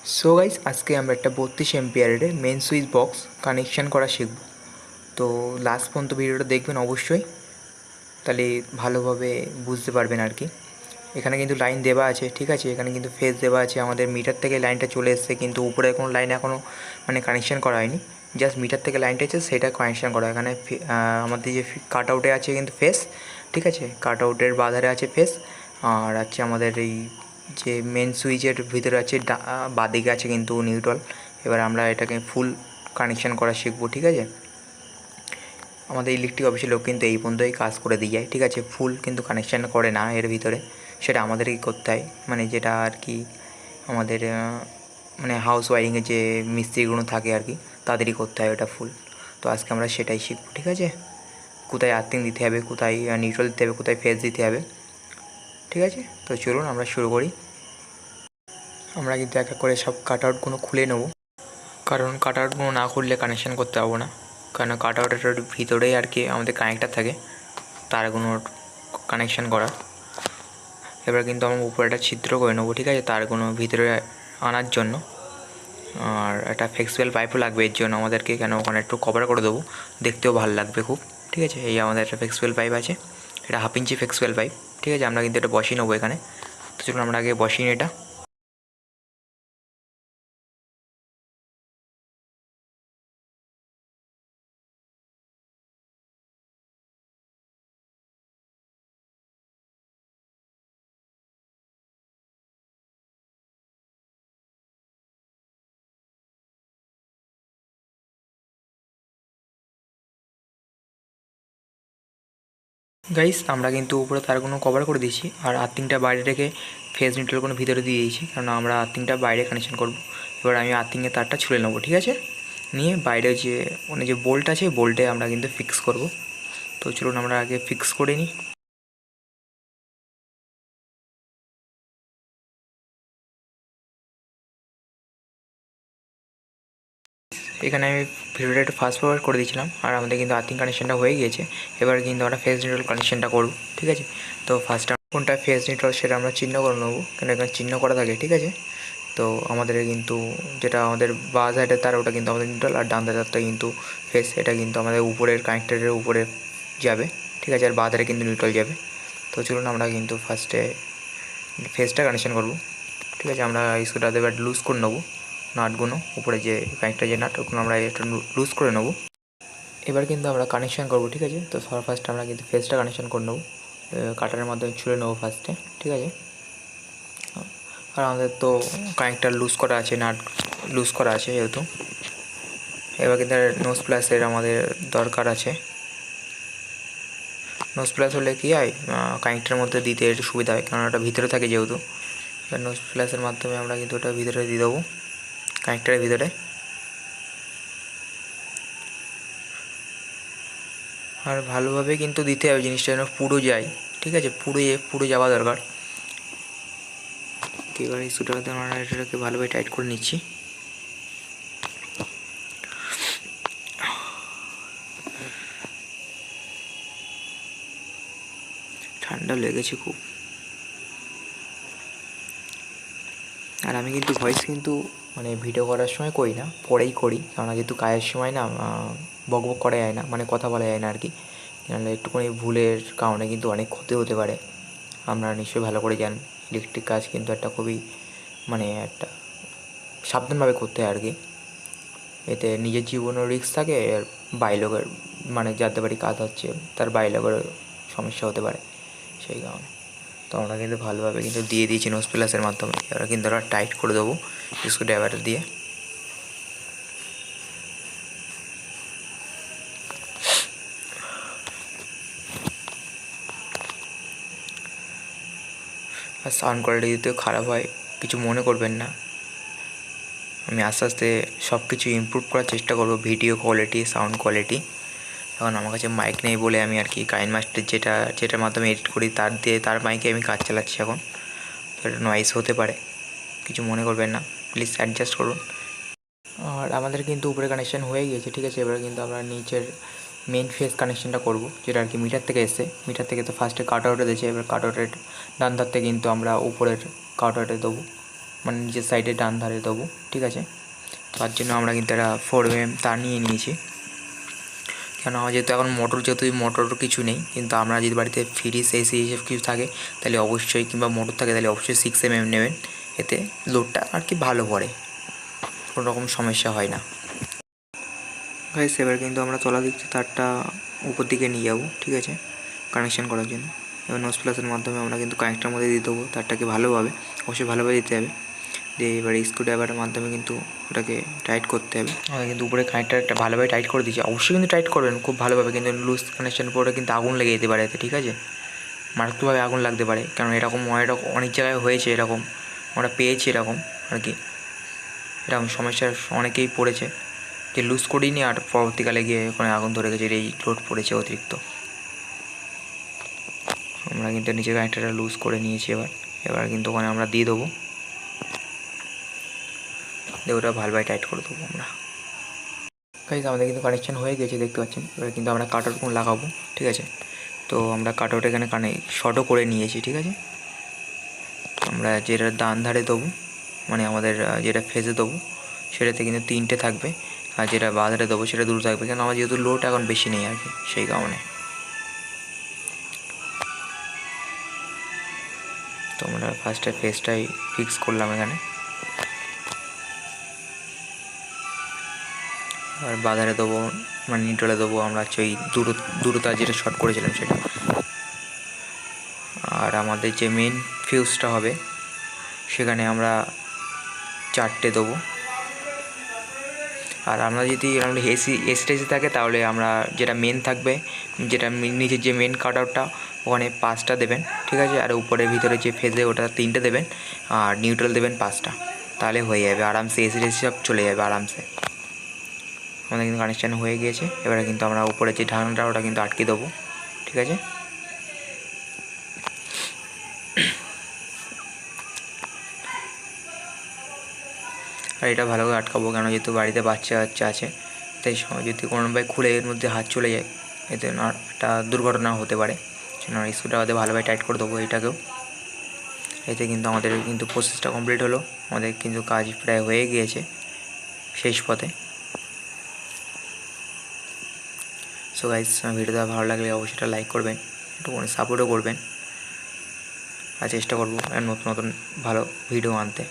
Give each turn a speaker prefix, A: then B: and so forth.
A: So guys, আজকে আমরা একটা 32 এম্পিয়ারের মেন সুইচ বক্স কানেকশান করা শিখব। তো লাস্ট পর্যন্ত ভিডিওটা দেখবেন অবশ্যই, তাহলে ভালোভাবে বুঝতে পারবেন আর কি। এখানে কিন্তু লাইন দেওয়া আছে, ঠিক আছে। এখানে কিন্তু ফেজ দেওয়া আছে, আমাদের মিটার থেকে লাইনটা চলে এসছে, কিন্তু উপরে কোনো লাইন এখনও কানেকশান করা হয়নি। জাস্ট মিটার থেকে লাইনটা এসেছে, সেটা কানেকশান করা। এখানে আমাদের যে কাট আউটে আছে কিন্তু ফেস, ঠিক আছে। কাট আউটের বাধারে আছে ফেস, আর আছে আমাদের এই যে মেন সুইচের ভিতরে আছে বাদিকে আছে কিন্তু নিউট্রাল। এবার আমরা এটাকে ফুল কানেকশান করা শিখবো, ঠিক আছে। আমাদের ইলেকট্রিক অফিসের লোক কিন্তু এই পর্যন্তই কাজ করে দিয়ে যায়, ঠিক আছে। ফুল কিন্তু কানেকশান করে না এর ভিতরে, সেটা আমাদেরই করতে হয়। যেটা আর কি আমাদের হাউস ওয়ারিংয়ের যে মিস্ত্রিগুলো থাকে আর কি, তাদেরই করতে হয় ওটা ফুল। তো আজকে আমরা সেটাই শিখবো, ঠিক আছে। কোথায় আর্থিং দিতে হবে, কোথায় নিউট্রাল দিতে হবে, কোথায় ফেজ দিতে হবে, ঠিক আছে। তো চলুন আমরা শুরু করি। আমরা কিন্তু এক এক করে সব কাট আউটগুলো খুলে নেব, কারণ কাট আউটগুলো না খুললে কানেকশান করতে পারবো না। কারণ কাট আউটের ভিতরেই আর কি আমাদের কানেক্টার থাকে, তারগুলোর কানেকশান করা। এবার কিন্তু আমরা উপরে একটা ছিদ্র করে নেবো, ঠিক আছে, তারগুলো ভিতরে আনার জন্য। আর একটা ফ্লেক্সিবল পাইপও লাগবে এর জন্য আমাদেরকে, কেন ওখানে একটু কভার করে দেবো, দেখতেও ভালো লাগবে খুব, ঠিক আছে। এই আমাদের একটা ফ্লেক্সিবল পাইপ আছে, এটা 1/2 ইঞ্চি ফ্লেক্সিবল পাইপ, ঠিক আছে। আমরা কিন্তু এটা বসিয়ে নেবো এখানে। তো চলুন আমরা আগে বসিয়ে নিই এটা। গাইস, আমরা কিন্তু উপরে তারগুলো কভার করে দিয়েছি, আর আর্থিংটা বাইরে রেখে ফেজ নিউট্রালগুলো ভিতরে দিয়ে দিয়েছি, কারণ আমরা আর্থিংটা বাইরে কানেকশন করব। এবার আমি আর্থিংয়ের তারটা ছুলে নেবো, ঠিক আছে। নিয়ে বাইরে যে যে বোল্ট আছে, বোল্টে আমরা কিন্তু ফিক্স করব। তো চলুন আমরা আগে ফিক্স করে নিই। এখানে আমি ভিডিওটা একটু ফাস্ট ফরওয়ার্ড করে দিয়েছিলাম, আর আমাদের কিন্তু আর্থিং কানেকশনটা হয়ে গিয়েছে। এবার কিন্তু আমরা ফেজ নিউট্রাল কানেকশনটা করব, ঠিক আছে। তো ফার্স্ট কোনটা ফেজ নিউট্রাল সেটা আমরা চিহ্ন করে নেবো, কেন এখানে চিহ্ন করা থাকে, ঠিক আছে। তো আমাদের কিন্তু যেটা আমাদের বাঁ সাইডের তার, ওটা কিন্তু আমাদের নিউট্রাল, আর ডান তারটা কিন্তু ফেজ, এটা কিন্তু আমাদের উপরের কানেক্টারের উপরে যাবে, ঠিক আছে। আর বাঁ ধারে কিন্তু নিউট্রাল যাবে। তো চলুন আমরা কিন্তু ফার্স্টে ফেজটা কানেকশন করব, ঠিক আছে। আমরা স্ক্রুটা এবার লুজ করে নেবো, নাটগুলো উপরে যে কানেক্টার যে নাট, ওগুলো আমরা একটু লুজ করে নেবো। এবার কিন্তু আমরা কানেকশান করবো, ঠিক আছে। তো সবার ফার্স্টে আমরা কিন্তু ফেজটা কানেকশান করে নেবো, কাটারের মাধ্যমে ছুঁড়ে নেবো ফার্স্টে, ঠিক আছে। আর আমাদের তো কানেক্টার লুজ করা আছে, নাট লুজ করা আছে যেহেতু। এবার কিন্তু নোজ প্লাসের আমাদের দরকার আছে। নোজ প্লাস হলে কী হয়, কানেক্টারের মধ্যে দিতে একটু সুবিধা হয়, কারণ ওটা ভিতরে থাকে যেহেতু। এবার নোজ প্লাসের মাধ্যমে আমরা কিন্তু ওটা ভিতরে দিয়ে দেবো, কানেক্টারের ভিতরে। আর ভালোভাবে কিন্তু দিতে হবে, জিনিসটা যেন পুরো যায়, ঠিক আছে। পুরো যাওয়া দরকার। এবার এই সুটাতে আমরা এটাকে ভালোভাবে টাইট করে নিচ্ছি। ঠান্ডা লেগেছে খুব। আর আমি কিন্তু ভয়েস কিন্তু ভিডিও করার সময় করি না, পরেই করি, কারণ যেহেতু কাজের সময় না বক বক করা যায় না, কথা বলা যায় না আর কি। নাহলে একটুখানি ভুলের কারণে কিন্তু অনেক ক্ষতি হতে পারে। আপনারা নিশ্চয়ই ভালো করে জানেন, ইলেকট্রিক কাজ কিন্তু একটা খুবই একটা সাবধানভাবে করতে হয় আর কি। এতে নিজের জীবনেও রিস্ক থাকে, আর বাইলোকের যাদের বাড়ি কাজ হচ্ছে তার বাইলোকের সমস্যা হতে পারে, সেই কারণে। তো আমরা কিন্তু ভালোভাবে কিন্তু দিয়ে দিয়েছি নোজ প্লাসের মাধ্যমে। এবার কিন্তু আমরা টাইট করে দেবো স্ক্রুড্রাইভার দিয়ে। আর সাউন্ড কোয়ালিটি যদিও খারাপ হয়, কিছু মনে করবেন না। আমি আস্তে আস্তে সব কিছু ইমপ্রুভ করার চেষ্টা করবো, ভিডিও কোয়ালিটি, সাউন্ড কোয়ালিটি। এখন আমার কাছে মাইক নেই বলে আমি আর কি কাইনমাস্টার যেটার মাধ্যমে এডিট করি, তার মাইকে আমি কাজ চালাচ্ছি এখন। তো এটা নয়েস হতে পারে, কিছু মনে করবেন না, প্লিজ অ্যাডজাস্ট করুন। আর আমাদের কিন্তু উপরে কানেকশান হয়ে গিয়েছে, ঠিক আছে। এবার কিন্তু আমরা নিচের মেন ফেজ কানেকশানটা করবো, যেটা আর কি মিটার থেকে এসে। মিটার থেকে তো ফার্স্টে কাট আউটে দিয়েছে, এবার কাট আউটের ডান ধারতে কিন্তু আমরা উপরের কাট আউটে দেবো, মানে নিচের সাইডে ডান ধারে দেবো, ঠিক আছে। তার জন্য আমরা কিন্তু একটা 4mm তার নিয়ে নিয়েছি, কেন আমার যেহেতু এখন মোটর কিছু নেই, কিন্তু আমরা যদি বাড়িতে ফ্রিজ এসি এইসব কিছু থাকে তাহলে অবশ্যই, কিংবা মোটর থাকে তাহলে অবশ্যই 6mm নেবেন, এতে লোডটা আর কি ভালো পড়ে, কোনো রকম সমস্যা হয় না। গাইস এবার কিন্তু আমরা তলা দিকতে তারটা উপর দিকে নিয়ে যাবো, ঠিক আছে, কানেকশান করার জন্য। এবার নোজ প্লাসের মাধ্যমে আমরা কিন্তু কানেক্টার মধ্যে দিয়ে দেবো তারটাকে ভালোভাবে, অবশ্যই ভালোভাবে দিতে হবে। দিয়ে এবার স্ক্রুড্রাইভারের মাধ্যমে কিন্তু ওটাকে টাইট করতে হবে। আমরা কিন্তু উপরে কানেক্টারটা ভালোভাবে টাইট করে দিচ্ছি, অবশ্যই কিন্তু টাইট করবেন খুব ভালোভাবে, কিন্তু লুজ কানেকশান পরে কিন্তু আগুন লেগে যেতে পারে এতে, ঠিক আছে, মারাত্মকভাবে আগুন লাগতে পারে, কারণ এরকম অনেক জায়গায় হয়েছে, এরকম আমরা পেয়েছি এরকম আর কি, এরকম সমস্যার অনেকেই পড়েছে যে লুজ করিনি আর পরবর্তীকালে গিয়ে ওখানে আগুন ধরে গেছে, এই লোড পড়েছে অতিরিক্ত। আমরা কিন্তু নিচের কানেক্টারটা লুজ করে নিয়েছি, এবার কিন্তু ওখানে আমরা দিয়ে দেবো, দিয়ে ওটা ভালোভাবে টাইট করে দেবো আমরা। গাইস আমাদের কিন্তু কানেকশান হয়ে গেছে, দেখতে পাচ্ছেন। এবার কিন্তু আমরা কাটআউট কোণ লাগাবো, ঠিক আছে। তো আমরা কাটআউট এখানে শর্টও করে নিয়েছি, ঠিক আছে। আমরা যেটা ডান ধারে দেবো, মানে আমাদের যেটা ফেজে দেবো সেটাতে কিন্তু 3টে থাকবে, আর যেটা বাঁ ধারে দেবো সেটা 2 থাকবে, কেন আমার যেহেতু লোড এখন বেশি নেই আর কি, সেই কারণে। তো আমরা ফার্স্টে ফেজটাই ফিক্স করলাম এখানে, আর বাঁ ধারে দেবো, মানে নিউট্রালে দেবো আমরা ওই দুটো তার যেটা শর্ট করেছিলাম সেটা। আর আমাদের যে মেন ফিউজটা হবে সেখানে আমরা 4টে দেবো। আর আমরা যদি এসি থাকে তাহলে আমরা যেটা মেন থাকবে, যেটা নিচের যে মেন কাটআউটটা ওখানে 5টা দেবেন, ঠিক আছে। আর উপরে ভিতরে যে ফেজে ওটা 3টে দেবেন, আর নিউট্রাল দেবেন 5টা, তাহলে হয়ে যাবে আরামসে, এসি সব চলে যাবে আরামসে। আমাদের কিন্তু কানেকশান হয়ে গিয়েছে, এবারে কিন্তু আমরা উপরে যে ঢাকনাটা ওটা কিন্তু আটকে দেবো, ঠিক আছে। আর এটা ভালো করে আটকাবো, কেন যেহেতু বাড়িতে বাচ্চা আছে, তাই সময় যদি কোনোভাবে খুলে এর মধ্যে হাত চলে যায়, এতে একটা দুর্ঘটনা হতে পারে, সেজন্য স্ক্রুটা ভালোভাবে টাইট করে দেবো এটাকেও। এতে কিন্তু আমাদের কিন্তু প্রসেসটা কমপ্লিট হলো, আমাদের কিন্তু কাজ প্রায় হয়ে গিয়েছে শেষ পথে। সো গাইস ভিডিওটা ভালো লাগলে অবশ্যই লাইক করবেন, একটু সাপোর্টও করবেন, আর চেষ্টা করবো নতুন ভালো ভিডিও আনতে।